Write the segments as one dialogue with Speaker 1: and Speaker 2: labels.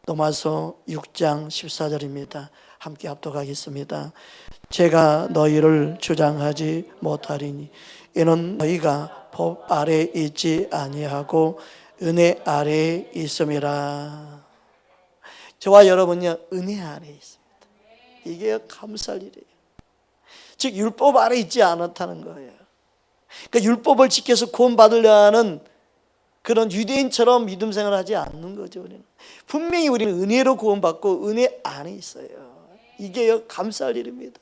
Speaker 1: 로마서 6장 14절입니다. 함께 합독하겠습니다. 제가 너희를 주장하지 못하리니 이는 너희가 법 아래 있지 아니하고 은혜 아래에 있음이라. 저와 여러분요, 은혜 아래에 있습니다. 이게 감사할 일이에요. 즉 율법 아래 있지 않았다는 거예요. 그러니까 율법을 지켜서 구원받으려 하는 그런 유대인처럼 믿음 생활을 하지 않는 거죠. 우리는 분명히 우리는 은혜로 구원받고 은혜 안에 있어요. 이게 감사할 일입니다.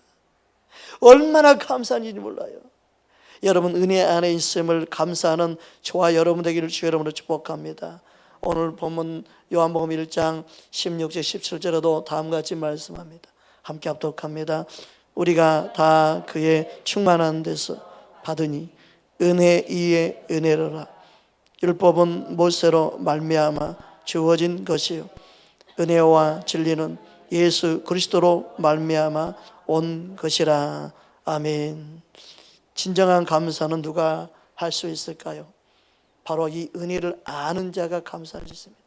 Speaker 1: 얼마나 감사한 일인지 몰라요. 여러분 은혜 안에 있음을 감사하는 저와 여러분 되기를 주의 이름으로 축복합니다. 오늘 본문 요한복음 1장 16절 17절에도 다음과 같이 말씀합니다. 함께 합독합니다. 우리가 다 그의 충만한 데서 받으니 은혜 위에 은혜로라. 율법은 모세로 말미암아 주어진 것이요 은혜와 진리는 예수 그리스도로 말미암아 온 것이라. 아멘. 진정한 감사는 누가 할 수 있을까요? 바로 이 은혜를 아는 자가 감사할 수 있습니다.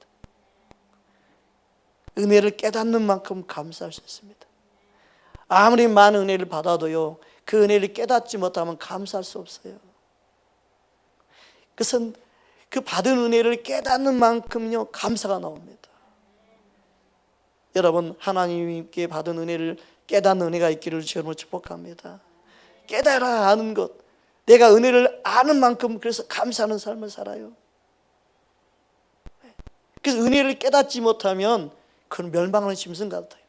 Speaker 1: 은혜를 깨닫는 만큼 감사할 수 있습니다. 아무리 많은 은혜를 받아도요, 그 은혜를 깨닫지 못하면 감사할 수 없어요. 그것은 그 받은 은혜를 깨닫는 만큼요 감사가 나옵니다. 여러분 하나님께 받은 은혜를 깨닫는 은혜가 있기를 주님으로 축복합니다. 깨달아 아는 것, 내가 은혜를 아는 만큼 그래서 감사하는 삶을 살아요. 그래서 은혜를 깨닫지 못하면 그건 멸망하는 짐승 같아요.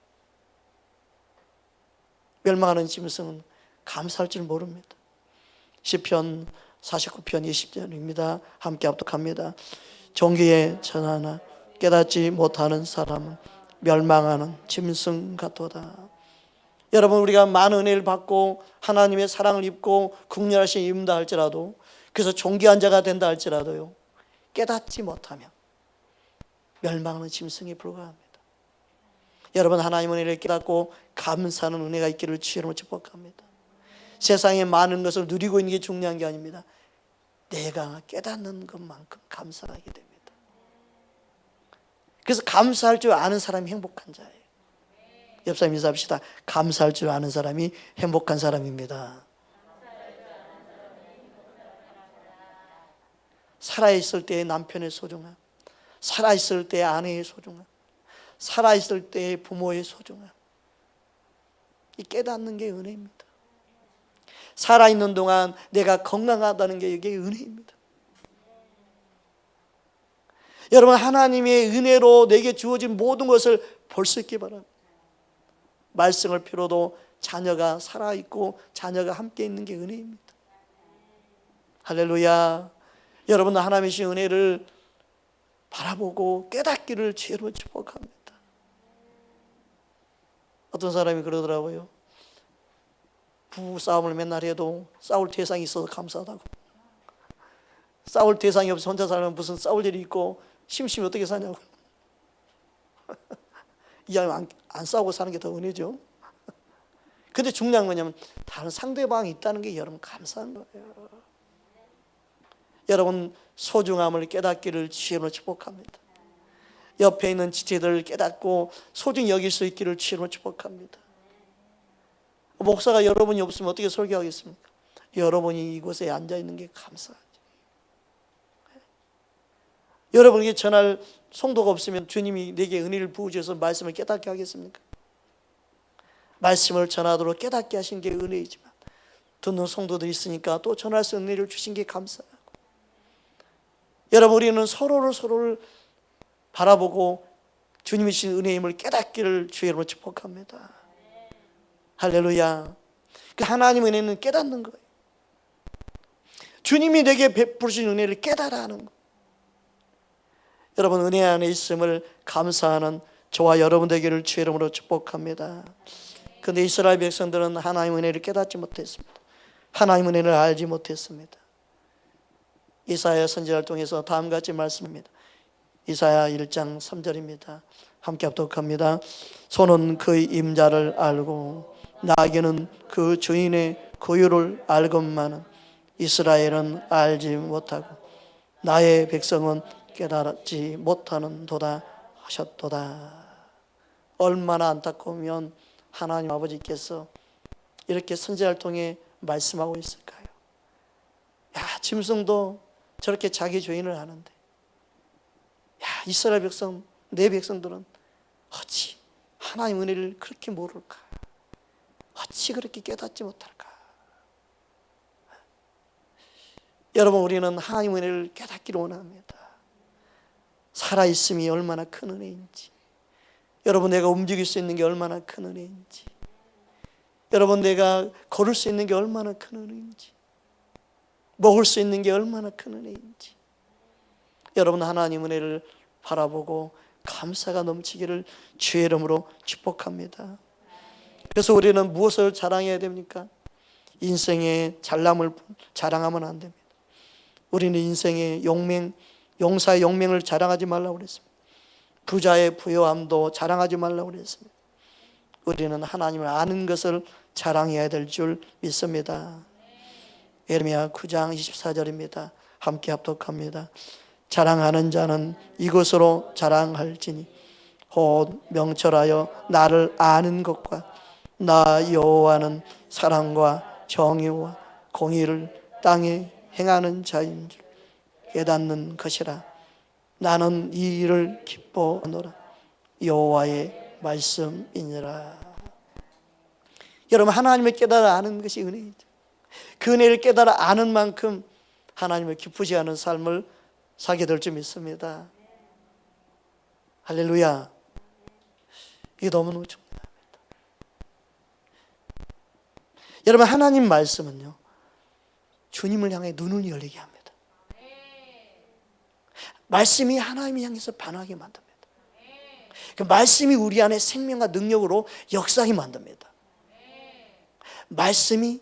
Speaker 1: 멸망하는 짐승은 감사할 줄 모릅니다. 시편 49편 20절입니다. 함께 합독합니다. 종기에 전하나 깨닫지 못하는 사람은 멸망하는 짐승 같도다. 여러분 우리가 많은 은혜를 받고 하나님의 사랑을 입고 국률하신 입는다 할지라도, 그래서 존귀한 자가 된다 할지라도요, 깨닫지 못하면 멸망하는 짐승에 불과합니다. 여러분 하나님의 은혜를 깨닫고 감사하는 은혜가 있기를 주의 이름으로 축복합니다. 세상에 많은 것을 누리고 있는 게 중요한 게 아닙니다. 내가 깨닫는 것만큼 감사하게 됩니다. 그래서 감사할 줄 아는 사람이 행복한 자예요. 옆 사람 인사합시다. 감사할 줄 아는 사람이 행복한 사람입니다. 살아있을 때의 남편의 소중함, 살아있을 때의 아내의 소중함, 살아있을 때의 부모의 소중함, 이 깨닫는 게 은혜입니다. 살아있는 동안 내가 건강하다는 게 이게 은혜입니다. 여러분 하나님의 은혜로 내게 주어진 모든 것을 볼 수 있기 바랍니다. 말씀을 필요도 자녀가 살아있고 자녀가 함께 있는 게 은혜입니다. 할렐루야. 여러분 하나님의 신 은혜를 바라보고 깨닫기를 주로 축복합니다. 어떤 사람이 그러더라고요. 부부 싸움을 맨날 해도 싸울 대상이 있어서 감사하다고. 싸울 대상이 없이 혼자 살면 무슨 싸울 일이 있고 심심히 어떻게 사냐고. 이왕 안 싸우고 사는 게 더 은혜죠. 근데 중요한 거냐면 다른 상대방이 있다는 게 여러분 감사한 거예요. 여러분 소중함을 깨닫기를 주님으로 축복합니다. 옆에 있는 지체들을 깨닫고 소중히 여길 수 있기를 주님으로 축복합니다. 목사가 여러분이 없으면 어떻게 설교하겠습니까? 여러분이 이곳에 앉아있는 게 감사하죠. 여러분에게 전할 성도가 없으면 주님이 내게 은혜를 부어주셔서 말씀을 깨닫게 하겠습니까? 말씀을 전하도록 깨닫게 하신 게 은혜이지만 듣는 성도들이 있으니까 또 전할 수 있는 은혜를 주신 게 감사하고, 여러분 우리는 서로를 바라보고 주님이 주신 은혜의 힘을 깨닫기를 주의 이름으로 축복합니다. 할렐루야. 그 하나님의 은혜는 깨닫는 거예요. 주님이 내게 베푸신 은혜를 깨달아 하는 거예요. 여러분 은혜 안에 있음을 감사하는 저와 여러분 되기를 주의 이름으로 축복합니다. 그런데 이스라엘 백성들은 하나님의 은혜를 깨닫지 못했습니다. 하나님의 은혜를 알지 못했습니다. 이사야 선지자를 통해서 다음과 같이 말씀합니다. 이사야 1장 3절입니다. 함께 합독합니다. 소는 그의 임자를 알고 나귀는 그 주인의 고유를 알건만은 이스라엘은 알지 못하고 나의 백성은 깨달지 못하는 도다. 하셨도다. 얼마나 안타까우면 하나님 아버지께서 이렇게 선지자를 통해 말씀하고 있을까요? 야, 짐승도 저렇게 자기 주인을 하는데, 야, 이스라엘 백성, 내 백성들은 어찌 하나님 은혜를 그렇게 모를까? 어찌 그렇게 깨닫지 못할까? 여러분, 우리는 하나님 은혜를 깨닫기를 원합니다. 살아있음이 얼마나 큰 은혜인지, 여러분, 내가 움직일 수 있는 게 얼마나 큰 은혜인지, 여러분, 내가 걸을 수 있는 게 얼마나 큰 은혜인지, 먹을 수 있는 게 얼마나 큰 은혜인지, 여러분, 하나님 은혜를 바라보고 감사가 넘치기를 주의 이름으로 축복합니다. 그래서 우리는 무엇을 자랑해야 됩니까? 인생의 잘남을 자랑하면 안 됩니다. 우리는 인생의 용맹, 용사의 용맹을 자랑하지 말라고 그랬습니다. 부자의 부요함도 자랑하지 말라고 그랬습니다. 우리는 하나님을 아는 것을 자랑해야 될 줄 믿습니다. 예레미야 9장 24절입니다. 함께 합독합니다. 자랑하는 자는 이것으로 자랑할지니 곧 명철하여 나를 아는 것과 나 여호와는 사랑과 정의와 공의를 땅에 행하는 자인 줄 깨닫는 것이라. 나는 이 일을 기뻐하노라. 여호와의 말씀이니라. 여러분, 하나님을 깨달아 아는 것이 은혜이죠. 그 은혜를 깨달아 아는 만큼 하나님을 기쁘지 않은 삶을 살게 될 줄 믿습니다. 할렐루야. 이게 너무너무 중요합니다. 여러분, 하나님 말씀은요, 주님을 향해 눈을 열리게 합니다. 말씀이 하나님을 향해서 반하게 만듭니다. 그 말씀이 우리 안에 생명과 능력으로 역사하게 만듭니다. 말씀이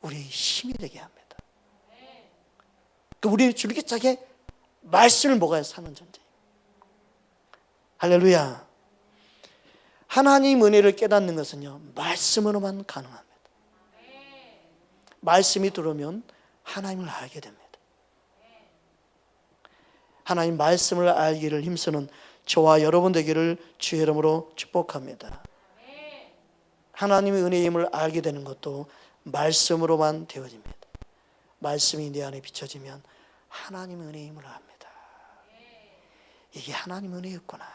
Speaker 1: 우리의 힘이 되게 합니다. 우리 줄기차게 말씀을 먹어야 사는 존재예요. 할렐루야. 하나님 은혜를 깨닫는 것은요, 말씀으로만 가능합니다. 말씀이 들어오면 하나님을 알게 됩니다. 하나님 말씀을 알기를 힘쓰는 저와 여러분 되기를 주의 이름으로 축복합니다. 하나님의 은혜의 힘을 알게 되는 것도 말씀으로만 되어집니다. 말씀이 내 안에 비춰지면 하나님의 은혜의 힘을 압니다. 이게 하나님의 은혜였구나.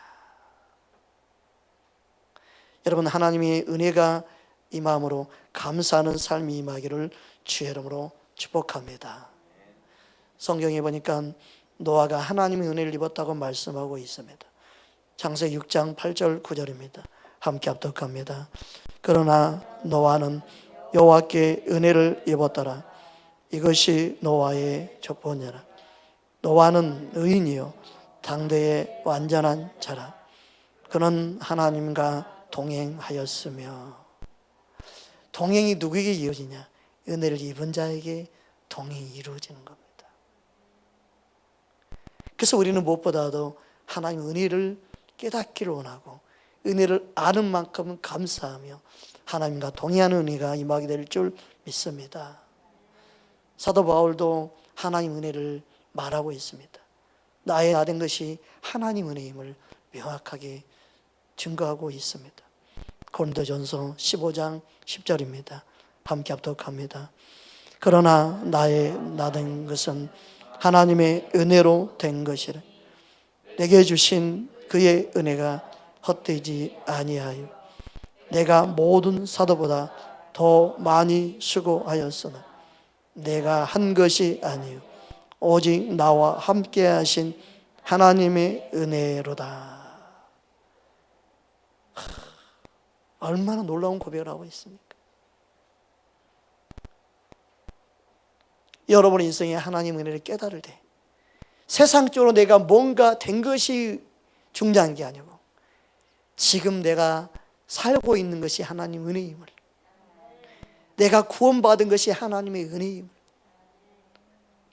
Speaker 1: 여러분, 하나님의 은혜가 이 마음으로 감사하는 삶이 임하기를 주의 이름으로 축복합니다. 성경에 보니까 노아가 하나님의 은혜를 입었다고 말씀하고 있습니다. 창세기 6장 8절 9절입니다. 함께 합독합니다. 그러나 노아는 여호와께 은혜를 입었더라. 이것이 노아의 족보니라. 노아는 의인이요 당대의 완전한 자라. 그는 하나님과 동행하였으며. 동행이 누구에게 이루어지냐? 은혜를 입은 자에게 동행이 이루어지는 겁니다. 그래서 우리는 무엇보다도 하나님의 은혜를 깨닫기를 원하고 은혜를 아는 만큼은 감사하며 하나님과 동행하는 은혜가 임하게 될 줄 믿습니다. 사도 바울도 하나님 은혜를 말하고 있습니다. 나의 나 된 것이 하나님 은혜임을 명확하게 증거하고 있습니다. 고린도전서 15장 10절입니다. 함께 합독합니다. 그러나 나의 나 된 것은 하나님의 은혜로 된 것이라. 내게 주신 그의 은혜가 헛되지 아니하여 내가 모든 사도보다 더 많이 수고하였으나 내가 한 것이 아니요 오직 나와 함께 하신 하나님의 은혜로다. 얼마나 놀라운 고백을 하고 있습니까? 여러분의 인생에 하나님의 은혜를 깨달을 때 세상적으로 내가 뭔가 된 것이 중요한 게 아니고 지금 내가 살고 있는 것이 하나님의 은혜임을, 내가 구원받은 것이 하나님의 은혜임을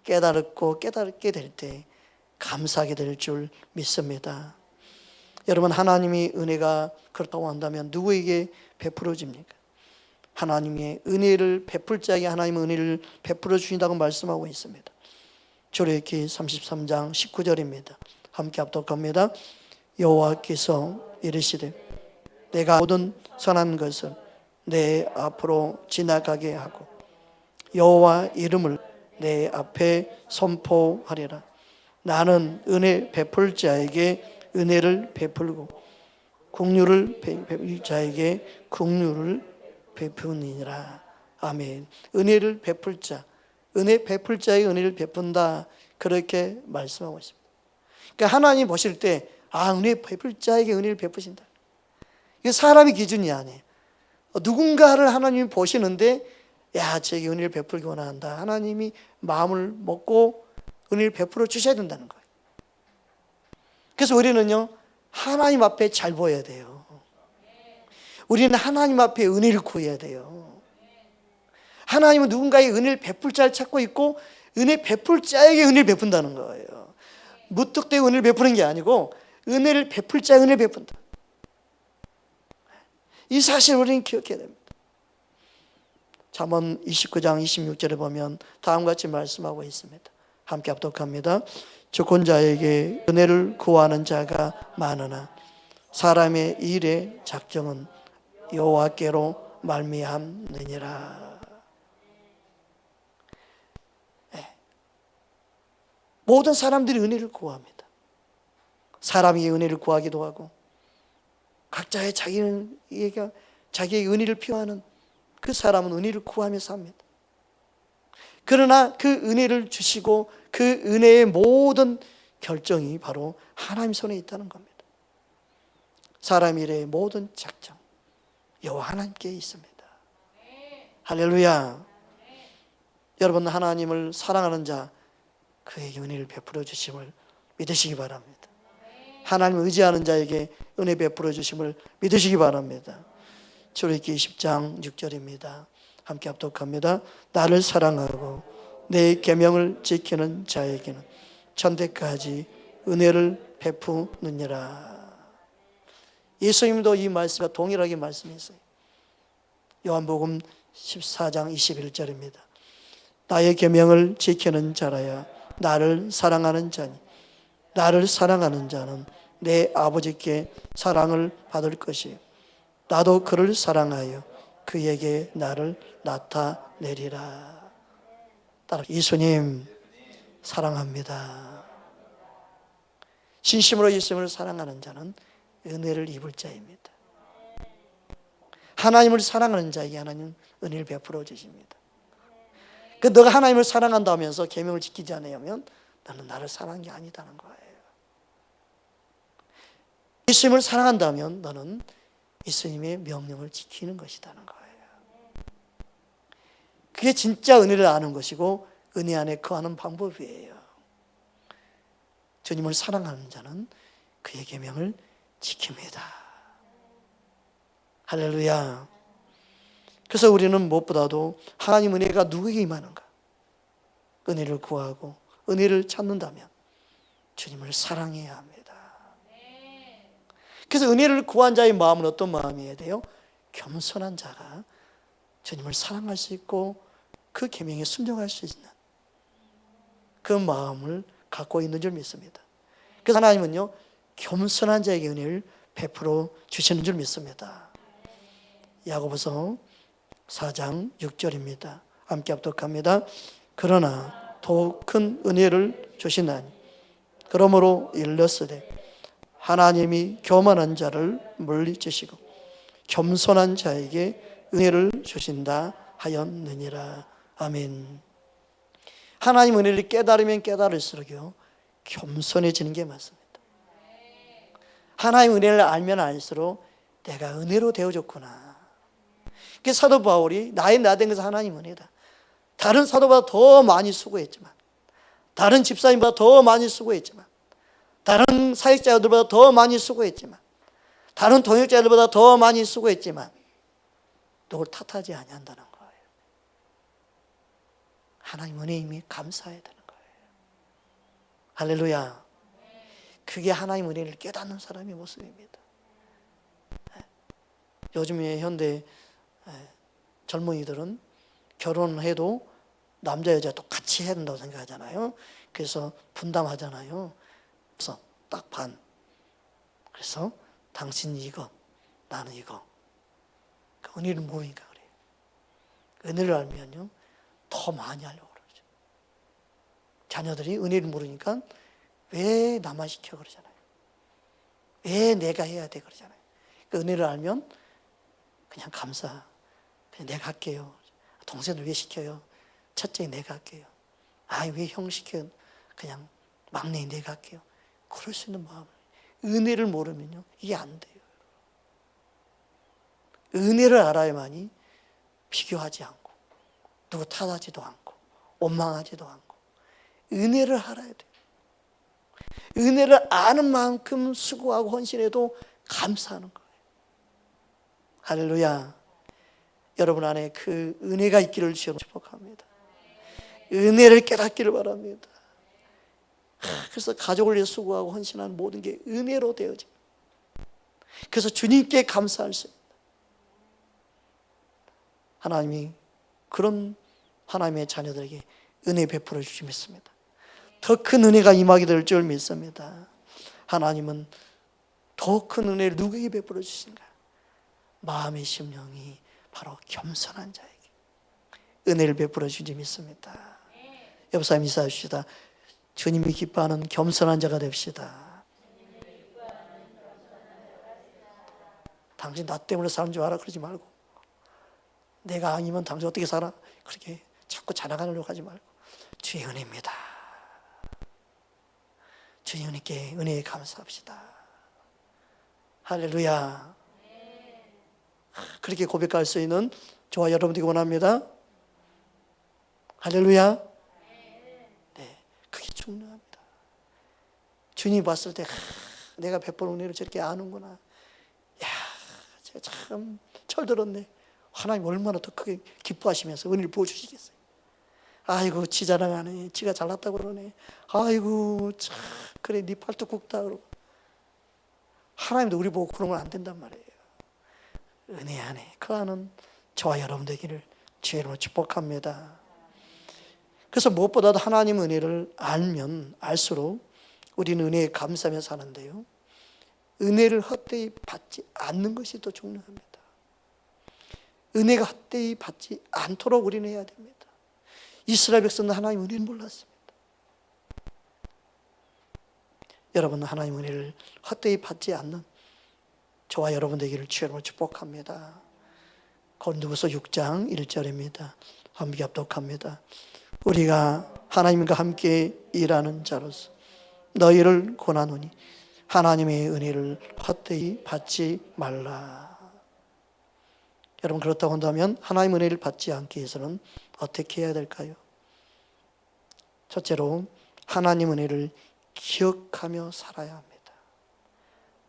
Speaker 1: 깨닫게 될 때 감사하게 될 줄 믿습니다. 여러분, 하나님의 은혜가 그렇다고 한다면 누구에게 베풀어집니까? 하나님의 은혜를 베풀 자에게 하나님의 은혜를 베풀어 주신다고 말씀하고 있습니다. 출애굽기 33장 19절입니다. 함께 합독합니다. 여호와께서 이르시되 내가 모든 선한 것을 내 앞으로 지나가게 하고 여호와 이름을 내 앞에 선포하리라. 나는 은혜 베풀 자에게 은혜를 베풀고 긍휼을 베풀 자에게 긍휼을 베푸니라. 아멘. 은혜를 베풀 자, 은혜 베풀 자에게 은혜를 베푼다, 그렇게 말씀하고 있습니다. 그러니까 하나님 보실 때 은혜 베풀 자에게 은혜를 베푸신다. 이게 사람의 기준이 아니에요. 누군가를 하나님이 보시는데 쟤에게 은혜를 베풀기 원한다. 하나님이 마음을 먹고 은혜를 베풀어 주셔야 된다는 거예요. 그래서 우리는요, 하나님 앞에 잘 보여야 돼요. 우리는 하나님 앞에 은혜를 구해야 돼요. 하나님은 누군가에게 은혜를 베풀 자를 찾고 있고 은혜 베풀 자에게 은혜를 베푼다는 거예요. 무턱대고 은혜를 베푸는 게 아니고 은혜를 베풀 자에게 은혜를 베푼다. 이 사실을 우리는 기억해야 됩니다. 잠언 29장 26절에 보면 다음과 같이 말씀하고 있습니다. 함께 합독합니다. 주권자에게 은혜를 구하는 자가 많으나 사람의 일의 작정은 여호와께로 말미암느니라. 모든 사람들이 은혜를 구합니다. 사람이 은혜를 구하기도 하고 각자의 자기의 은혜를 필요하는 그 사람은 은혜를 구하며 삽니다. 그러나 그 은혜를 주시고 그 은혜의 모든 결정이 바로 하나님 손에 있다는 겁니다. 사람 일의 모든 작정 여호와 하나님께 있습니다. 할렐루야. 여러분, 하나님을 사랑하는 자, 그에게 은혜를 베풀어 주심을 믿으시기 바랍니다. 하나님을 의지하는 자에게 은혜 베풀어 주심을 믿으시기 바랍니다. 출애굽기 10장 6절입니다. 함께 합독합니다. 나를 사랑하고 내 계명을 지키는 자에게는 천대까지 은혜를 베푸느니라. 예수님도 이 말씀과 동일하게 말씀했어요. 요한복음 14장 21절입니다. 나의 계명을 지키는 자라야 나를 사랑하는 자니 나를 사랑하는 자는 내 아버지께 사랑을 받을 것이요 나도 그를 사랑하여 그에게 나를 나타내리라. 따라 예수님 사랑합니다. 진심으로 예수님을 사랑하는 자는 은혜를 입을 자입니다. 하나님을 사랑하는 자에게 하나님 은혜를 베풀어 주십니다. 너가 하나님을 사랑한다면서 계명을 지키지 않으면 너는 나를 사랑한 게 아니다는 거예요. 예수님을 사랑한다면 너는 예수님의 명령을 지키는 것이라는 거예요. 그게 진짜 은혜를 아는 것이고 은혜 안에 거하는 방법이에요. 주님을 사랑하는 자는 그의 계명을 지킵니다. 할렐루야. 그래서 우리는 무엇보다도 하나님 은혜가 누구에게 임하는가? 은혜를 구하고 은혜를 찾는다면 주님을 사랑해야 합니다. 그래서 은혜를 구한 자의 마음은 어떤 마음이어야 돼요? 겸손한 자가 주님을 사랑할 수 있고 그 계명에 순종할 수 있는 그 마음을 갖고 있는 줄 믿습니다. 그래서 하나님은요, 겸손한 자에게 은혜를 베풀어 주시는 줄 믿습니다. 야고보서 4장 6절입니다. 함께 합독합니다. 그러나 더 큰 은혜를 주시나니 그러므로 일렀으되 하나님이 교만한 자를 물리치시고 겸손한 자에게 은혜를 주신다 하였느니라. 아멘. 하나님 은혜를 깨달으면 깨달을수록요 겸손해지는 게 맞습니다. 하나님 은혜를 알면 알수록 내가 은혜로 되어졌구나. 그 사도 바울이 나의 나된 것은 하나님 은혜다. 다른 사도보다 더 많이 수고했지만, 다른 집사님보다 더 많이 수고했지만, 다른 사역자들보다 더 많이 수고했지만, 다른 동역자들보다 더 많이 수고했지만 누굴 탓하지 아니한다는 거예요. 하나님 은혜임이 감사해야 되는 거예요. 할렐루야. 그게 하나님 은혜를 깨닫는 사람의 모습입니다. 요즘에 현대 젊은이들은 결혼해도 남자 여자 똑같이 해야 된다고 생각하잖아요. 그래서 분담하잖아요. 그래서 딱 반. 그래서 당신이 이거, 나는 이거. 그 은혜를 모르니까 그래요. 은혜를 알면요, 더 많이 하려고 그러죠. 자녀들이 은혜를 모르니까 왜 나만 시켜 그러잖아요. 왜 내가 해야 돼 그러잖아요. 그 은혜를 알면 그냥 감사, 그냥 내가 할게요. 동생들 왜 시켜요? 첫째 내가 할게요. 왜 형 시켜요? 그냥 막내 내가 할게요. 그럴 수 있는 마음을, 은혜를 모르면요 이게 안 돼요. 은혜를 알아야만이 비교하지 않고 누구 탓하지도 않고 원망하지도 않고 은혜를 알아야 돼요. 은혜를 아는 만큼 수고하고 헌신해도 감사하는 거예요. 할렐루야. 여러분 안에 그 은혜가 있기를 주여 축복합니다. 은혜를 깨닫기를 바랍니다. 그래서 가족을 위해 수고하고 헌신하는 모든 게 은혜로 되어집니다. 그래서 주님께 감사할 수 있습니다. 하나님이 그런 하나님의 자녀들에게 은혜 베풀어 주시 믿습니다. 더 큰 은혜가 임하게 될 줄 믿습니다. 하나님은 더 큰 은혜를 누구에게 베풀어 주신가? 마음의 심령이 바로 겸손한 자에게 은혜를 베풀어 주지 믿습니다. 옆 사람 인사합시다. 주님이 기뻐하는 겸손한 자가 됩시다. 당신 나 때문에 사는 줄 알아? 그러지 말고, 내가 아니면 당신 어떻게 살아? 그렇게 자꾸 자랑하려고 하지 말고, 주의 은혜입니다. 주의 은혜께 은혜에 감사합시다. 할렐루야. 그렇게 고백할 수 있는 저와 여러분들이 원합니다. 할렐루야. 네, 그게 중요합니다. 주님 봤을 때 내가 베푼 은혜를 저렇게 아는구나. 야, 제가 참 철들었네. 하나님 얼마나 더 크게 기뻐하시면서 은혜를 부어주시겠어요. 아이고 지 자랑하네, 지가 잘났다고 그러네. 아이고 참 그래 네 팔뚝 굽다 그러고. 하나님도 우리 보고 그러면 안 된단 말이에요. 은혜 안에 거하는 저와 여러분 되기를 주의 이름으로 축복합니다. 그래서 무엇보다도 하나님 은혜를 알면 알수록 우리는 은혜에 감사하며 사는데요, 은혜를 헛되이 받지 않는 것이 더 중요합니다. 은혜가 헛되이 받지 않도록 우리는 해야 됩니다. 이스라엘 백성은 하나님 은혜를 몰랐습니다. 여러분은 하나님 은혜를 헛되이 받지 않는 저와 여러분 되기를 주의 이름으로 축복합니다. 고린도후서 6장 1절입니다. 함께 합독합니다. 우리가 하나님과 함께 일하는 자로서 너희를 권하노니 하나님의 은혜를 헛되이 받지 말라. 여러분, 그렇다고 한다면 하나님 은혜를 받지 않기 위해서는 어떻게 해야 될까요? 첫째로 하나님 은혜를 기억하며 살아야 합니다.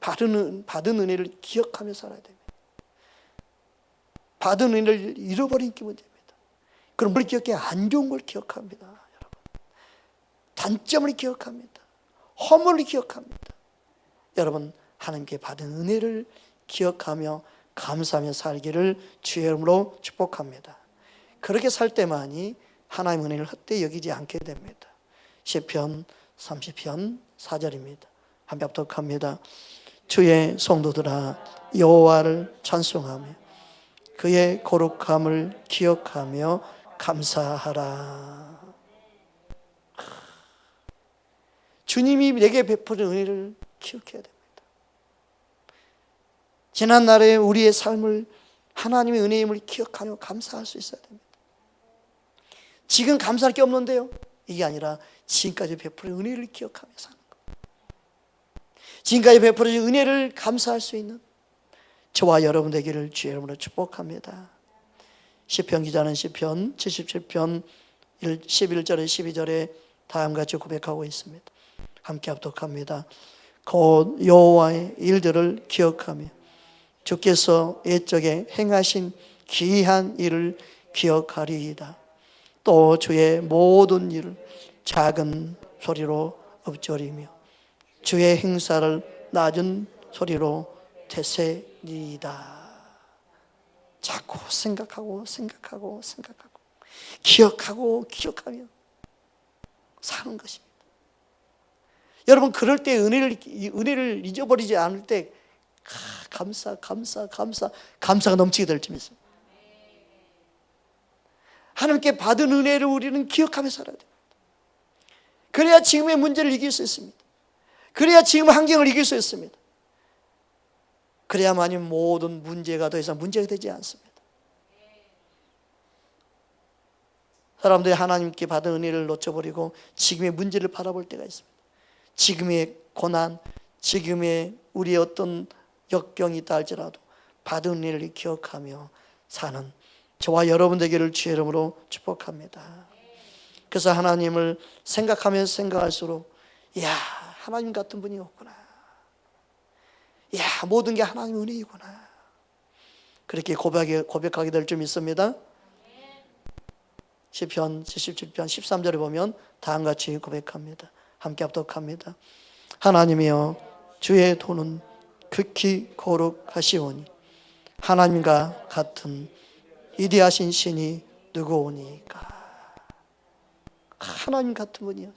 Speaker 1: 받은 은혜를 기억하며 살아야 됩니다. 받은 은혜를 잃어버린 게 문제입니다. 그럼 뭘 기억해? 안 좋은 걸 기억합니다. 여러분, 단점을 기억합니다. 허물을 기억합니다. 여러분, 하나님께 받은 은혜를 기억하며 감사하며 살기를 주의 이름으로 축복합니다. 그렇게 살 때만이 하나님의 은혜를 헛되이 여기지 않게 됩니다. 시편 30편 4절입니다. 함께 합독합니다. 주의 성도들아 여호와를 찬송하며 그의 거룩함을 기억하며 감사하라. 주님이 내게 베푸는 은혜를 기억해야 됩니다. 지난날에 우리의 삶을 하나님의 은혜임을 기억하며 감사할 수 있어야 됩니다. 지금 감사할 게 없는데요, 이게 아니라 지금까지 베푸는 은혜를 기억하며 사는 것. 지금까지 베풀어진 은혜를 감사할 수 있는 저와 여러분 되기를 주의 이름으로 축복합니다. 시편 기자는 시편 77편 11절에 12절에 다음과 같이 고백하고 있습니다. 함께 합독합니다. 곧 여호와의 일들을 기억하며 주께서 옛적에 행하신 기이한 일을 기억하리이다. 또 주의 모든 일을 작은 소리로 읊조리며 주의 행사를 낮은 소리로 되새리이다. 자꾸 생각하고 기억하고 기억하며 사는 것입니다. 여러분 그럴 때 은혜를 잊어버리지 않을 때 감사가 넘치게 될 줄 있습니다. 하나님께 받은 은혜를 우리는 기억하며 살아야 됩니다. 그래야 지금의 문제를 이길 수 있습니다. 그래야 지금 환경을 이길 수 있습니다. 그래야만이 모든 문제가 더 이상 문제가 되지 않습니다. 사람들이 하나님께 받은 은혜를 놓쳐버리고 지금의 문제를 바라볼 때가 있습니다. 지금의 고난, 지금의 우리의 어떤 역경이 있다 할지라도 받은 은혜를 기억하며 사는 저와 여러분 되기를 주의 이름으로 축복합니다. 그래서 하나님을 생각하면 생각할수록 야, 하나님 같은 분이 없구나. 야, 모든 게 하나님 은혜이구나. 그렇게 고백하게 될 줄 믿습니다. 시편 77편 13절에 보면 다음과 같이 고백합니다. 함께 합독합니다. 하나님이여, 주의 도는 극히 거룩하시오니 하나님과 같은 위대하신 신이 누구오니까. 하나님 같은 분이요,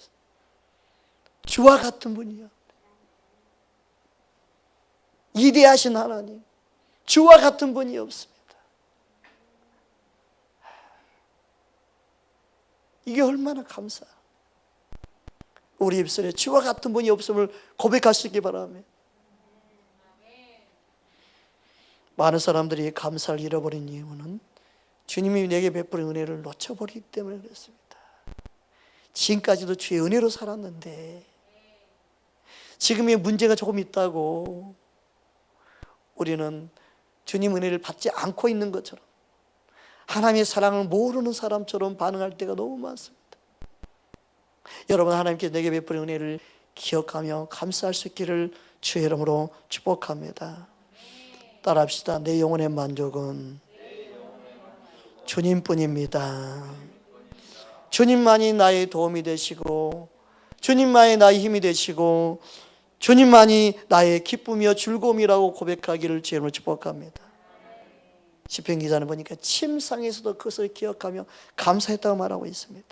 Speaker 1: 주와 같은 분이요, 위대하신 하나님, 주와 같은 분이 없습니다. 이게 얼마나 감사. 우리 입술에 주와 같은 분이 없음을 고백할 수 있기 바랍니다. 많은 사람들이 감사를 잃어버린 이유는 주님이 내게 베푸는 은혜를 놓쳐버리기 때문에 그렇습니다. 지금까지도 주의 은혜로 살았는데 지금의 문제가 조금 있다고 우리는 주님 은혜를 받지 않고 있는 것처럼, 하나님의 사랑을 모르는 사람처럼 반응할 때가 너무 많습니다. 여러분, 하나님께서 내게 베푸는 은혜를 기억하며 감사할 수 있기를 주의 이름으로 축복합니다. 따라합시다. 내 영혼의 만족은 주님뿐입니다. 주님만이 나의 도움이 되시고, 주님만이 나의 힘이 되시고, 주님만이 나의 기쁨이요 즐거움이라고 고백하기를 주의 이름으로 축복합니다. 시편 기자는 보니까 침상에서도 그것을 기억하며 감사했다고 말하고 있습니다.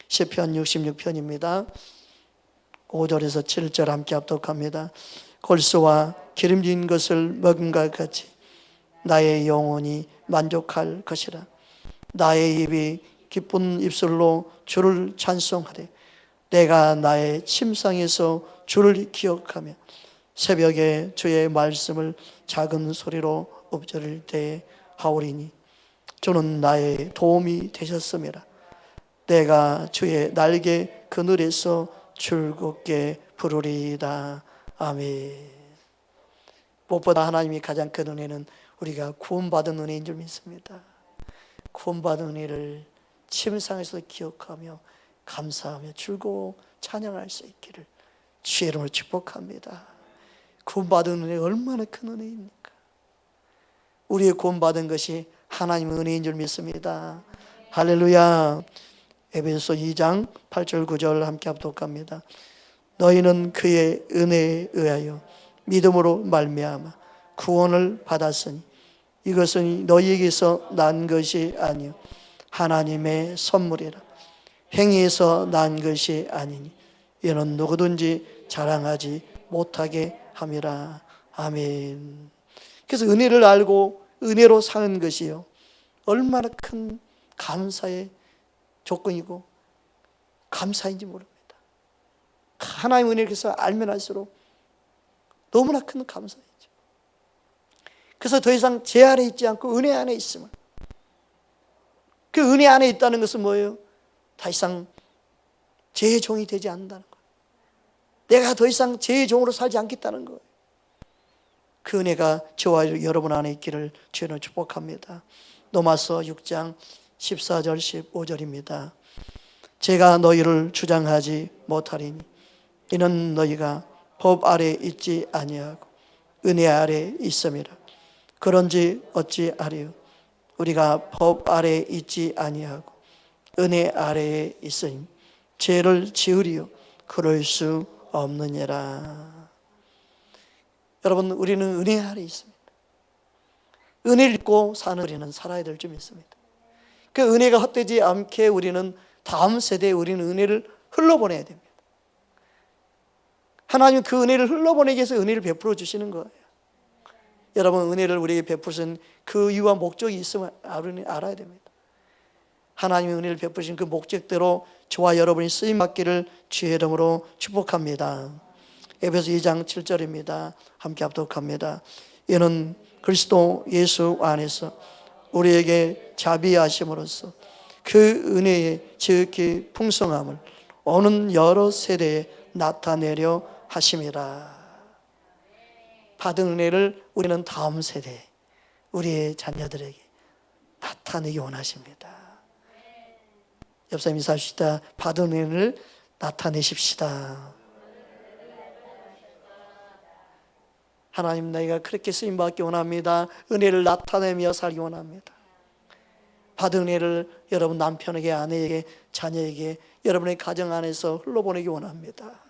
Speaker 1: 시편 66편입니다. 5절에서 7절 함께 합독합니다. 골수와 기름진 것을 먹음과 같이 나의 영혼이 만족할 것이라. 나의 입이 기쁜 입술로 주를 찬송하되 내가 나의 침상에서 주를 기억하며 새벽에 주의 말씀을 작은 소리로 엎드릴 때 하오리니 주는 나의 도움이 되셨음이라. 내가 주의 날개 그늘에서 즐겁게 부르리이다. 아멘. 무엇보다 하나님이 가장 큰 은혜는 우리가 구원받은 은혜인 줄 믿습니다. 구원받은 은혜를 침상에서 기억하며 감사하며 즐거워 찬양할 수 있기를 주의 이름으로 축복합니다. 구원받은 은혜가 얼마나 큰 은혜입니까? 우리의 구원받은 것이 하나님의 은혜인 줄 믿습니다. 할렐루야. 에베소서 2장 8절 9절 함께 합독합니다. 너희는 그의 은혜에 의하여 믿음으로 말미암아 구원을 받았으니 이것은 너희에게서 난 것이 아니요 하나님의 선물이라. 행위에서 난 것이 아니니 이는 누구든지 자랑하지 못하게 함이라. 아멘. 그래서 은혜를 알고 은혜로 사는 것이요 얼마나 큰 감사의 조건이고 감사인지 모릅니다. 하나님의 은혜를 그래서 알면 알수록 너무나 큰 감사이죠. 그래서 더 이상 죄 안에 있지 않고 은혜 안에 있음을, 그 은혜 안에 있다는 것은 뭐예요? 더 이상 죄의 종이 되지 않는다는 거예요. 내가 더 이상 죄의 종으로 살지 않겠다는 거예요. 그 은혜가 저와 여러분 안에 있기를 주님으로 축복합니다. 로마서 6장 14절 15절입니다. 제가 너희를 주장하지 못하리니 이는 너희가 법 아래 있지 아니하고 은혜 아래 있음이라. 그런지 어찌 아리요? 우리가 법 아래 있지 아니하고 은혜 아래에 있으니 죄를 지으리요 그럴 수 없느니라. 여러분, 우리는 은혜 아래 있습니다. 은혜를 입고 사는 우리는 살아야 될 줄 믿습니다. 그 은혜가 헛되지 않게 우리는 다음 세대에 우리는 은혜를 흘러보내야 됩니다. 하나님은 그 은혜를 흘러보내기 위해서 은혜를 베풀어 주시는 거예요. 여러분, 은혜를 우리에게 베푸신 그 이유와 목적이 있음을 알아야 됩니다. 하나님의 은혜를 베푸신 그 목적대로 저와 여러분이 쓰임받기를 주의 이름으로 축복합니다. 에베소 2장 7절입니다. 함께 합독합니다. 이는 그리스도 예수 안에서 우리에게 자비하심으로써 그 은혜의 지극히 풍성함을 오는 여러 세대에 나타내려 하심이라. 받은 은혜를 우리는 다음 세대, 우리의 자녀들에게 나타내기 원하십니다. 옆사람 인사합시다. 받은 은혜를 나타내십시다. 하나님, 나이가 그렇게 쓰임받기 원합니다. 은혜를 나타내며 살기 원합니다. 받은 은혜를 여러분 남편에게, 아내에게, 자녀에게, 여러분의 가정 안에서 흘러보내기 원합니다.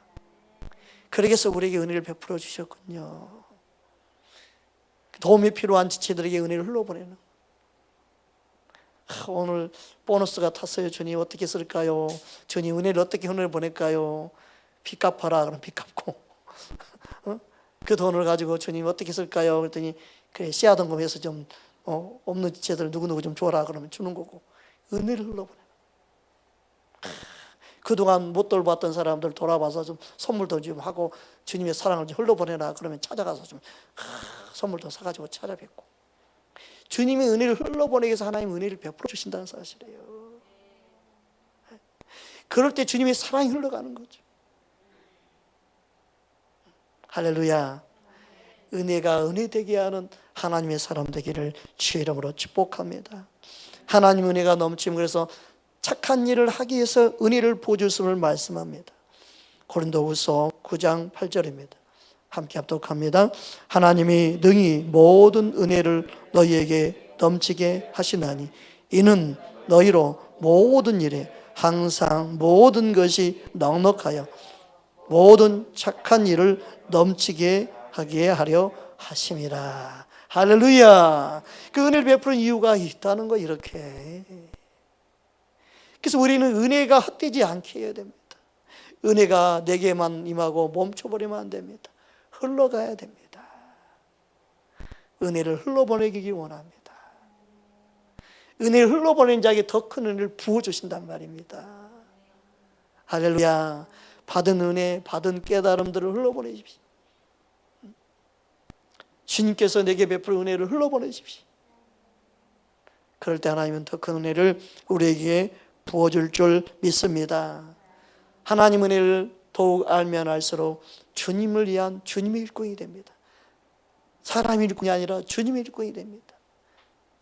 Speaker 1: 그러기 위해서 우리에게 은혜를 베풀어 주셨군요. 도움이 필요한 지체들에게 은혜를 흘러보내는. 오늘 보너스가 탔어요. 주님 어떻게 쓸까요? 주님 은혜를 어떻게 흘려보낼까요? 빚 갚아라. 그럼 빚 갚고 그 돈을 가지고 주님 어떻게 쓸까요? 그랬더니 그래, 씨앗원금해서 좀 없는 지체들 누구누구 좀 줘라. 그러면 주는 거고. 은혜를 흘러보내는. 그동안 못 돌봤던 사람들 돌아봐서 좀 선물도 좀 하고 주님의 사랑을 좀 흘러보내라. 그러면 찾아가서 좀 선물도 사가지고 찾아뵙고. 주님의 은혜를 흘러보내기 위해서 하나님 은혜를 베풀어 주신다는 사실이에요. 그럴 때 주님의 사랑이 흘러가는 거죠. 할렐루야. 은혜가 은혜 되게 하는 하나님의 사람 되기를 주의 이름으로 축복합니다. 하나님 은혜가 넘치면 그래서 착한 일을 하기 위해서 은혜를 부어주심을 말씀합니다. 고린도후서 9장 8절입니다. 함께 합독합니다. 하나님이 능히 모든 은혜를 너희에게 넘치게 하시나니 이는 너희로 모든 일에 항상 모든 것이 넉넉하여 모든 착한 일을 넘치게 하게 하려 하심이라. 할렐루야. 그 은혜를 베푸는 이유가 있다는 거. 이렇게. 그래서 우리는 은혜가 헛되지 않게 해야 됩니다. 은혜가 내게만 임하고 멈춰버리면 안 됩니다. 흘러가야 됩니다. 은혜를 흘러보내기 원합니다. 은혜를 흘러보내는 자에게 더 큰 은혜를 부어주신단 말입니다. 할렐루야. 받은 은혜, 받은 깨달음들을 흘러보내십시오. 주님께서 내게 베풀 은혜를 흘러보내십시오. 그럴 때 하나님은 더 큰 은혜를 우리에게 부어줄 줄 믿습니다. 하나님 은혜를 더욱 알면 알수록 주님을 위한 주님의 일꾼이 됩니다. 사람의 일꾼이 아니라 주님의 일꾼이 됩니다.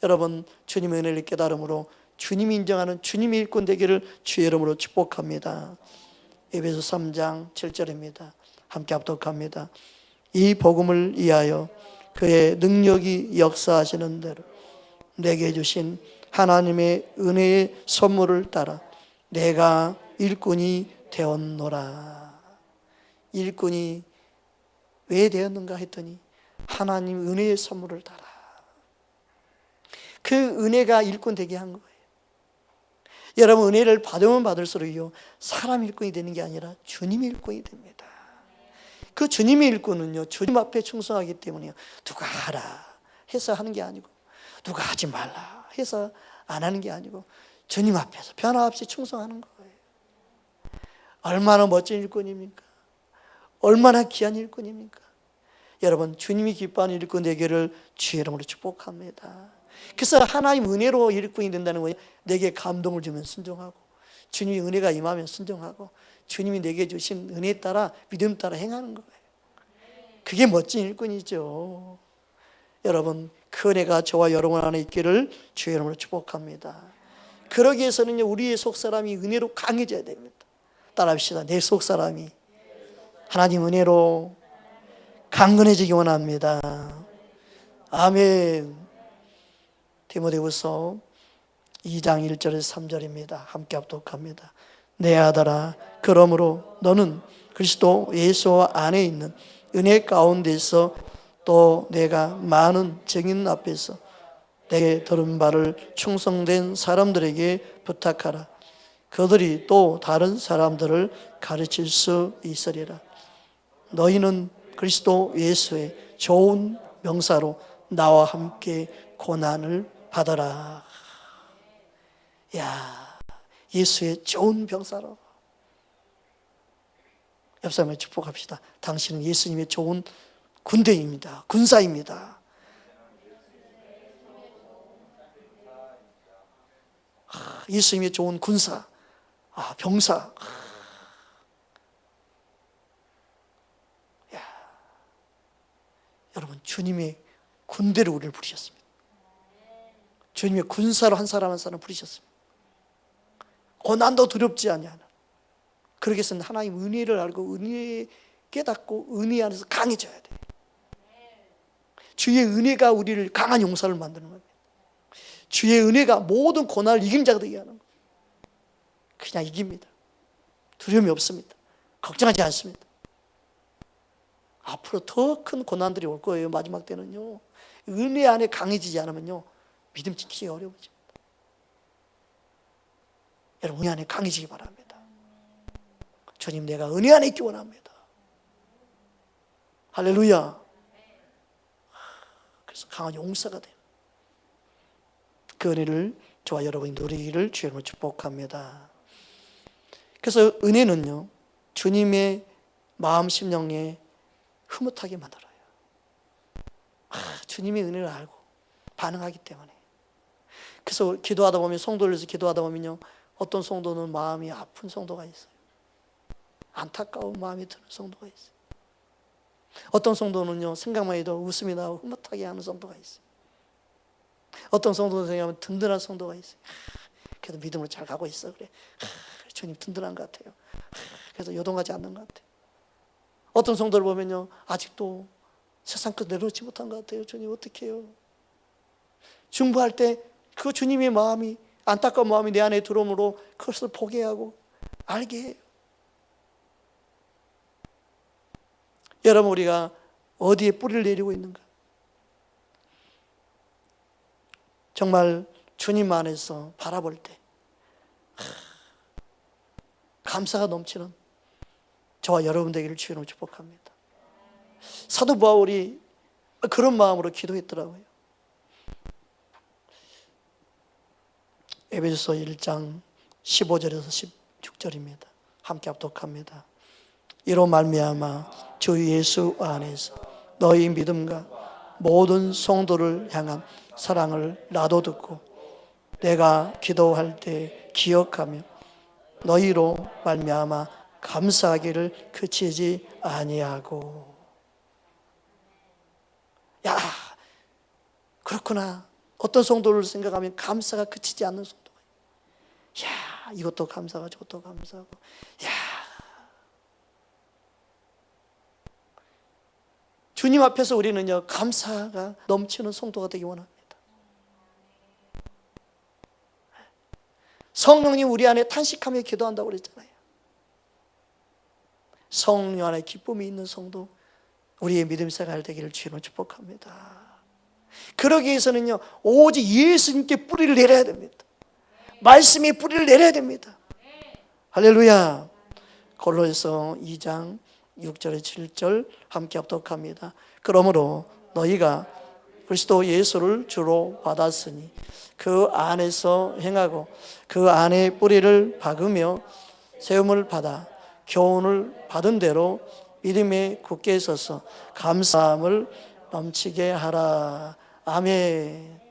Speaker 1: 여러분, 주님의 은혜를 깨달음으로 주님이 인정하는 주님의 일꾼 되기를 주의 이름으로 축복합니다. 에베소 3장 7절입니다. 함께 합독합니다. 이 복음을 위하여 그의 능력이 역사하시는 대로 내게 주신 하나님의 은혜의 선물을 따라 내가 일꾼이 되었노라. 일꾼이 왜 되었는가 했더니 하나님 은혜의 선물을 따라. 그 은혜가 일꾼 되게 한 거예요. 여러분, 은혜를 받으면 받을수록요, 사람 일꾼이 되는 게 아니라 주님의 일꾼이 됩니다. 그 주님의 일꾼은요, 주님 앞에 충성하기 때문에요, 누가 하라 해서 하는 게 아니고, 누가 하지 말라 해서 안 하는 게 아니고, 주님 앞에서 변화없이 충성하는 거예요. 얼마나 멋진 일꾼입니까? 얼마나 귀한 일꾼입니까? 여러분, 주님이 기뻐하는 일꾼 되기를 주의 이름으로 축복합니다. 그래서 하나님 은혜로 일꾼이 된다는 거예요. 내게 감동을 주면 순종하고, 주님의 은혜가 임하면 순종하고, 주님이 내게 주신 은혜에 따라 믿음 따라 행하는 거예요. 그게 멋진 일꾼이죠. 여러분, 그 은혜가 저와 여러분 안에 있기를 주의 이름으로 축복합니다. 그러기 위해서는 우리의 속사람이 은혜로 강해져야 됩니다. 따라합시다. 내 속사람이 하나님 은혜로 강건해지기 원합니다. 아멘. 디모데후서 2장 1절에서 3절입니다. 함께 합독합니다. 내 아들아, 그러므로 너는 그리스도 예수 안에 있는 은혜 가운데서 또 내가 많은 증인 앞에서 내게 들은 바를 충성된 사람들에게 부탁하라. 그들이 또 다른 사람들을 가르칠 수 있으리라. 너희는 그리스도 예수의 좋은 병사로 나와 함께 고난을 받아라. 야, 예수의 좋은 병사로. 옆 사람을 축복합시다. 당신은 예수님의 좋은 군대입니다. 군사입니다. 예수님의 좋은 군사, 병사. 여러분, 주님의 군대로 우리를 부르셨습니다. 주님의 군사로 한 사람 한 사람 부르셨습니다. 고난도 두렵지 아니하는. 그러기 위해서는 하나님 은혜를 알고 은혜 깨닫고 은혜 안에서 강해져야 돼요. 주의 은혜가 우리를 강한 용사를 만드는 겁니다. 주의 은혜가 모든 고난을 이긴 자가 되게 하는 거예요. 그냥 이깁니다. 두려움이 없습니다. 걱정하지 않습니다. 앞으로 더 큰 고난들이 올 거예요. 마지막 때는요. 은혜 안에 강해지지 않으면요, 믿음 지키기 어려워집니다. 여러분, 은혜 안에 강해지기 바랍니다. 주님, 내가 은혜 안에 있기 원합니다. 할렐루야. 그래서 강한 용사가 돼요. 그 은혜를 저와 여러분이 누리기를 주님으로 축복합니다. 그래서 은혜는요, 주님의 마음 심령에 흐뭇하게 만들어요. 주님의 은혜를 알고 반응하기 때문에. 그래서 기도하다 보면, 성도를 위해서 기도하다 보면요, 어떤 성도는 마음이 아픈 성도가 있어요. 안타까운 마음이 드는 성도가 있어요. 어떤 성도는요, 생각만 해도 웃음이 나고 흐뭇하게 하는 성도가 있어요. 어떤 성도는 생각하면 든든한 성도가 있어요. 그래도 믿음으로 잘 가고 있어. 그래. 주님 든든한 것 같아요. 그래서 요동하지 않는 것 같아요. 어떤 성도를 보면요, 아직도 세상 것 내려놓지 못한 것 같아요. 주님 어떻게 해요? 중보할 때 그 주님의 마음이, 안타까운 마음이 내 안에 들어오므로 그것을 보게 하고 알게 해요. 여러분, 우리가 어디에 뿌리를 내리고 있는가? 정말 주님 안에서 바라볼 때 감사가 넘치는 저와 여러분 되기를 주님으로 축복합니다. 사도 바울이 그런 마음으로 기도했더라고요. 에베소서 1장 15절에서 16절입니다. 함께 합독합니다. 이로 말미암아 주 예수 안에서 너희 믿음과 모든 성도를 향한 사랑을 나도 듣고 내가 기도할 때 기억하며 너희로 말미암아 감사하기를 그치지 아니하고. 야, 그렇구나. 어떤 성도를 생각하면 감사가 그치지 않는 성도가 있어요. 야, 이것도 감사하고 저것도 감사하고. 야, 주님 앞에서 우리는요, 감사가 넘치는 성도가 되기 원합니다. 성령님 우리 안에 탄식하며 기도한다고 그랬잖아요. 성령 안에 기쁨이 있는 성도, 우리의 믿음 생활 되기를 주님으로 축복합니다. 그러기 위해서는요, 오직 예수님께 뿌리를 내려야 됩니다. 말씀이 뿌리를 내려야 됩니다. 할렐루야. 골로새서 2장 6절에 7절 함께 합독합니다. 그러므로 너희가 그리스도 예수를 주로 받았으니 그 안에서 행하고 그 안에 뿌리를 박으며 세움을 받아 교훈을 받은 대로 믿음에 굳게 서서 감사함을 넘치게 하라. 아멘.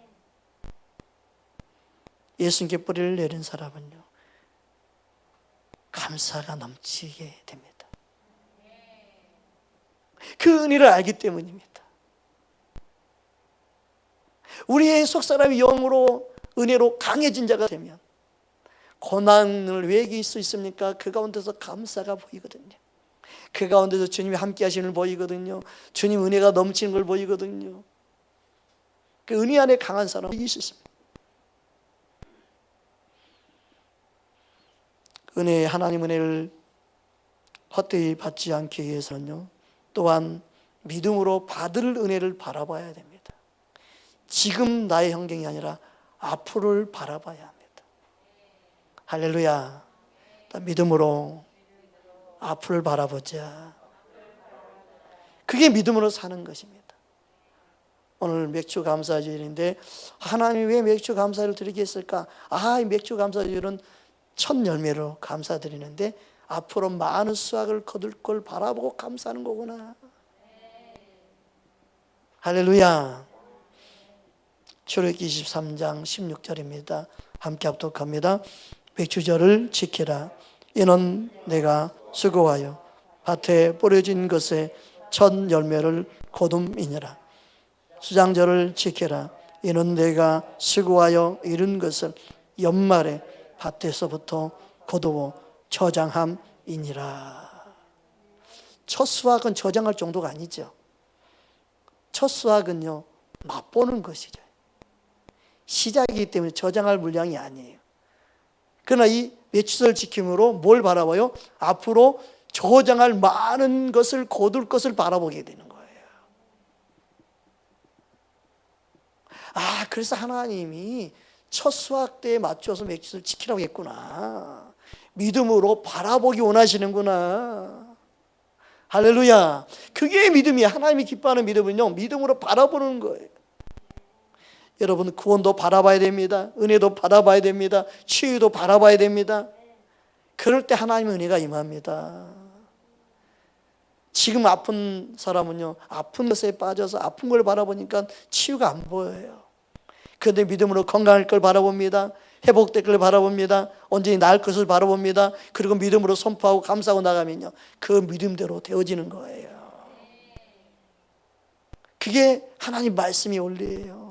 Speaker 1: 예수님께 뿌리를 내린 사람은요, 감사가 넘치게 됩니다. 그 은혜를 알기 때문입니다. 우리의 속사람이 영으로 은혜로 강해진 자가 되면 고난을 왜 이길 수 있습니까? 그 가운데서 감사가 보이거든요. 그 가운데서 주님이 함께 하시는 걸 보이거든요. 주님 은혜가 넘치는 걸 보이거든요. 그 은혜 안에 강한 사람은 이길 수 있습니다. 하나님 은혜를 헛되이 받지 않기 위해서는요, 또한 믿음으로 받을 은혜를 바라봐야 됩니다. 지금 나의 환경이 아니라 앞으로를 바라봐야 합니다. 할렐루야. 믿음으로 앞을 바라보자. 그게 믿음으로 사는 것입니다. 오늘 맥주 감사주일인데 하나님이 왜 맥주 감사를 드리겠을까? 이 맥주 감사주일은 첫 열매로 감사드리는데 앞으로 많은 수확을 거둘 걸 바라보고 감사하는 거구나. 할렐루야. 출애굽기 23장 16절입니다. 함께 합독합니다. 맥주절을 지키라. 이는 내가 수고하여 밭에 뿌려진 것의 첫 열매를 거둠이니라. 수장절을 지켜라. 이는 내가 수고하여 이룬 것을 연말에 밭에서부터 거두어 저장함이니라. 첫 수확은 저장할 정도가 아니죠. 첫 수확은요, 맛보는 것이죠. 시작이기 때문에 저장할 물량이 아니에요. 그러나 이 외출을 지킴으로 뭘 바라봐요? 앞으로 저장할 많은 것을 거둘 것을 바라보게 되는 거예요. 그래서 하나님이 첫 수확 때에 맞춰서 맥주를 지키라고 했구나. 믿음으로 바라보기 원하시는구나. 할렐루야. 그게 믿음이야. 하나님이 기뻐하는 믿음은요, 믿음으로 바라보는 거예요. 여러분, 구원도 바라봐야 됩니다. 은혜도 바라봐야 됩니다. 치유도 바라봐야 됩니다. 그럴 때 하나님의 은혜가 임합니다. 지금 아픈 사람은요, 아픈 것에 빠져서 아픈 걸 바라보니까 치유가 안 보여요. 그런데 믿음으로 건강할 걸 바라봅니다. 회복될 걸 바라봅니다. 온전히 나을 것을 바라봅니다. 그리고 믿음으로 선포하고 감사하고 나가면요, 그 믿음대로 되어지는 거예요. 그게 하나님 말씀이 원리예요.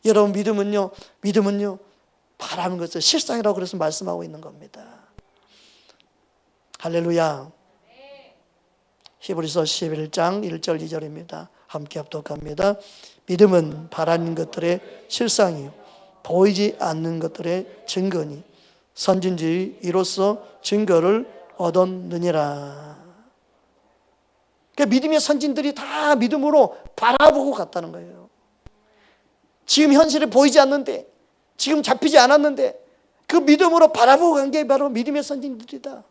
Speaker 1: 여러분, 믿음은요 바라는 것을 실상이라고 그래서 말씀하고 있는 겁니다. 할렐루야. 히브리서 11장 1절 2절입니다. 함께 합독합니다. 믿음은 바라는 것들의 실상이요 보이지 않는 것들의 증거니 선진들이 이로써 증거를 얻었느니라. 그러니까 믿음의 선진들이 다 믿음으로 바라보고 갔다는 거예요. 지금 현실에 보이지 않는데, 지금 잡히지 않았는데 그 믿음으로 바라보고 간 게 바로 믿음의 선진들이다.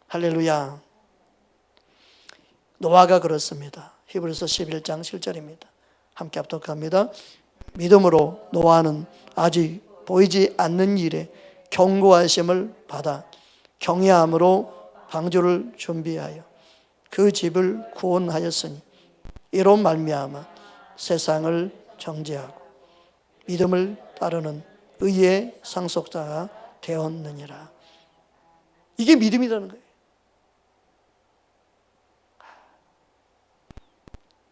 Speaker 1: 할렐루야. 노아가 그렇습니다. 히브리서 11장 7절입니다. 함께 합독합니다. 믿음으로 노아는 아직 보이지 않는 일에 경고하심을 받아 경외함으로 방주를 준비하여 그 집을 구원하였으니 이로 말미암아 세상을 정죄하고 믿음을 따르는 의의 상속자가 되었느니라. 이게 믿음이라는 거예요.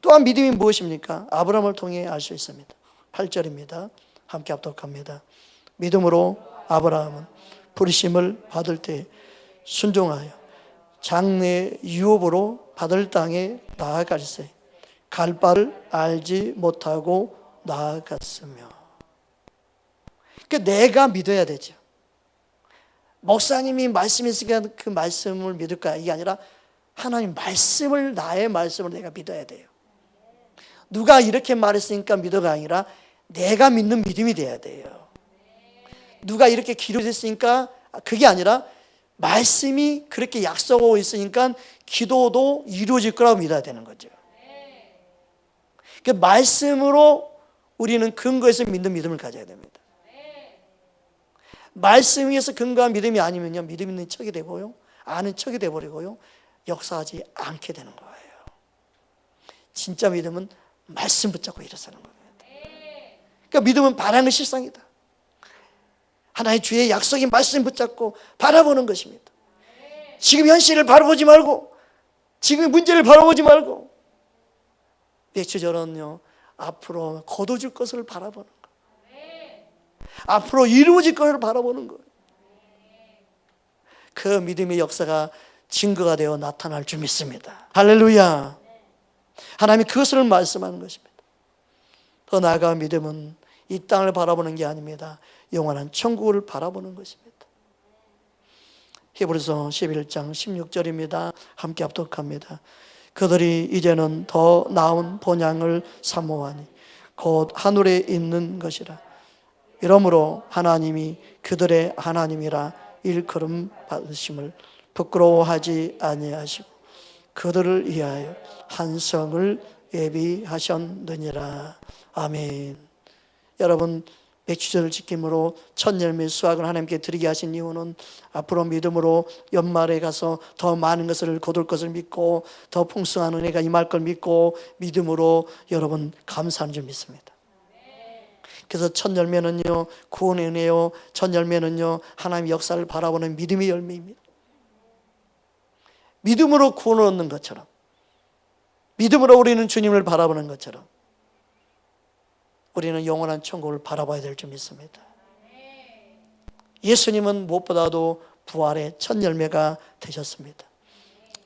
Speaker 1: 또한 믿음이 무엇입니까? 아브라함을 통해 알 수 있습니다. 8절입니다. 함께 합독합니다. 믿음으로 아브라함은 부르심을 받을 때 순종하여 장래 유업으로 받을 땅에 나아갈세 갈 바를 알지 못하고 나아갔으며. 그러니까 내가 믿어야 되죠. 목사님이 말씀했으니까 그 말씀을 믿을까? 이게 아니라 하나님 말씀을, 나의 말씀을 내가 믿어야 돼요. 누가 이렇게 말했으니까 믿어가 아니라 내가 믿는 믿음이 돼야 돼요. 누가 이렇게 기도했으니까 그게 아니라 말씀이 그렇게 약속하고 있으니까 기도도 이루어질 거라고 믿어야 되는 거죠. 그 말씀으로 우리는 근거해서 믿는 믿음을 가져야 됩니다. 말씀 위에서 근거한 믿음이 아니면요, 믿음 있는 척이 되고요, 아는 척이 되어버리고요, 역사하지 않게 되는 거예요. 진짜 믿음은 말씀 붙잡고 일어서는 겁니다. 그러니까 믿음은 바라는 실상이다. 하나의 주의 약속이 말씀 붙잡고 바라보는 것입니다. 지금 현실을 바라보지 말고, 지금 문제를 바라보지 말고, 맥주절은요, 앞으로 거둬질 것을 바라보는 거예요. 앞으로 이루어질 것을 바라보는 거예요. 그 믿음의 역사가 증거가 되어 나타날 줄 믿습니다. 할렐루야. 하나님이 그것을 말씀하는 것입니다. 더 나아가 믿음은 이 땅을 바라보는 게 아닙니다. 영원한 천국을 바라보는 것입니다. 히브리서 11장 16절입니다. 함께 합독합니다. 그들이 이제는 더 나은 본향을 사모하니 곧 하늘에 있는 것이라. 이러므로 하나님이 그들의 하나님이라 일컬음 받으심을 부끄러워하지 아니하시고 그들을 위하여 한 성을 예비하셨느니라. 아멘. 여러분, 맥주절을 지킴으로 첫 열매 수확을 하나님께 드리게 하신 이유는 앞으로 믿음으로 연말에 가서 더 많은 것을 거둘 것을 믿고 더 풍성한 은혜가 임할 걸 믿고 믿음으로 여러분 감사하는 줄 믿습니다. 그래서 첫 열매는요, 구원의 은혜요, 첫 열매는요, 하나님의 역사를 바라보는 믿음의 열매입니다. 믿음으로 구원을 얻는 것처럼, 믿음으로 우리는 주님을 바라보는 것처럼 우리는 영원한 천국을 바라봐야 될 줄 믿습니다. 예수님은 무엇보다도 부활의 첫 열매가 되셨습니다.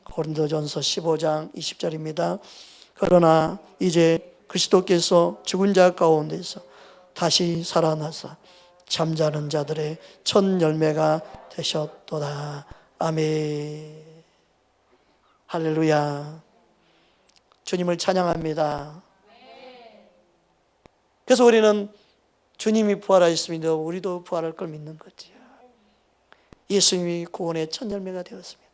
Speaker 1: 고린도전서 15장 20절입니다. 그러나 이제 그리스도께서 죽은 자 가운데서 다시 살아나사 잠자는 자들의 첫 열매가 되셨도다. 아멘. 할렐루야. 주님을 찬양합니다. 그래서 우리는 주님이 부활하셨습니다. 우리도 부활할 걸 믿는 거지요. 예수님이 구원의 첫 열매가 되었습니다.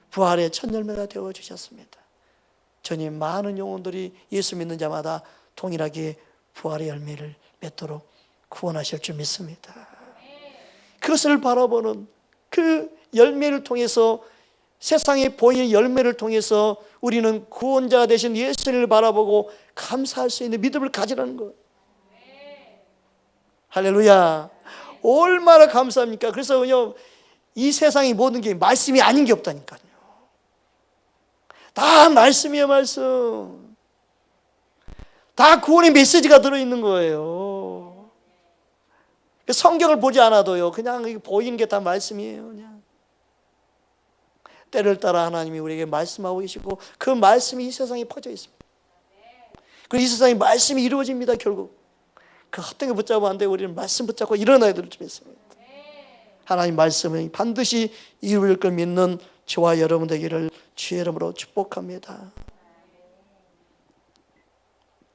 Speaker 1: 부활의 첫 열매가 되어주셨습니다. 주님, 많은 영혼들이 예수 믿는 자마다 동일하게 부활의 열매를 맺도록 구원하실 줄 믿습니다. 그것을 바라보는 그 열매를 통해서, 세상에 보이는 열매를 통해서 우리는 구원자 되신 예수님을 바라보고 감사할 수 있는 믿음을 가지라는 것. 할렐루야. 얼마나 감사합니까? 그래서 이 세상의 모든 게 말씀이 아닌 게 없다니까요. 다 말씀이에요. 말씀. 다 구원의 메시지가 들어있는 거예요. 성경을 보지 않아도요, 그냥 보이는 게 다 말씀이에요. 그냥 때를 따라 하나님이 우리에게 말씀하고 계시고 그 말씀이 이 세상에 퍼져 있습니다. 그리고 이 세상에 말씀이 이루어집니다. 결국 그 헛된 거 붙잡으면 안 되고 우리는 말씀 붙잡고 일어나야 될 줄 믿습니다. 하나님 말씀이 반드시 이루어질 걸 믿는 저와 여러분 되기를 주의 이름으로 축복합니다.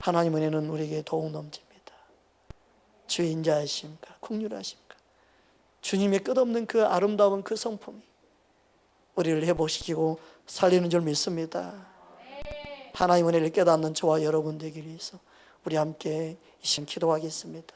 Speaker 1: 하나님 은혜는 우리에게 더욱 넘칩니다. 주의 인자하심과 긍휼하심과 주님의 끝없는 그 아름다운 그 성품이 우리를 회복시키고 살리는 줄 믿습니다. 하나님 은혜를 깨닫는 저와 여러분 되기 위해서 우리 함께 이 시간 기도하겠습니다.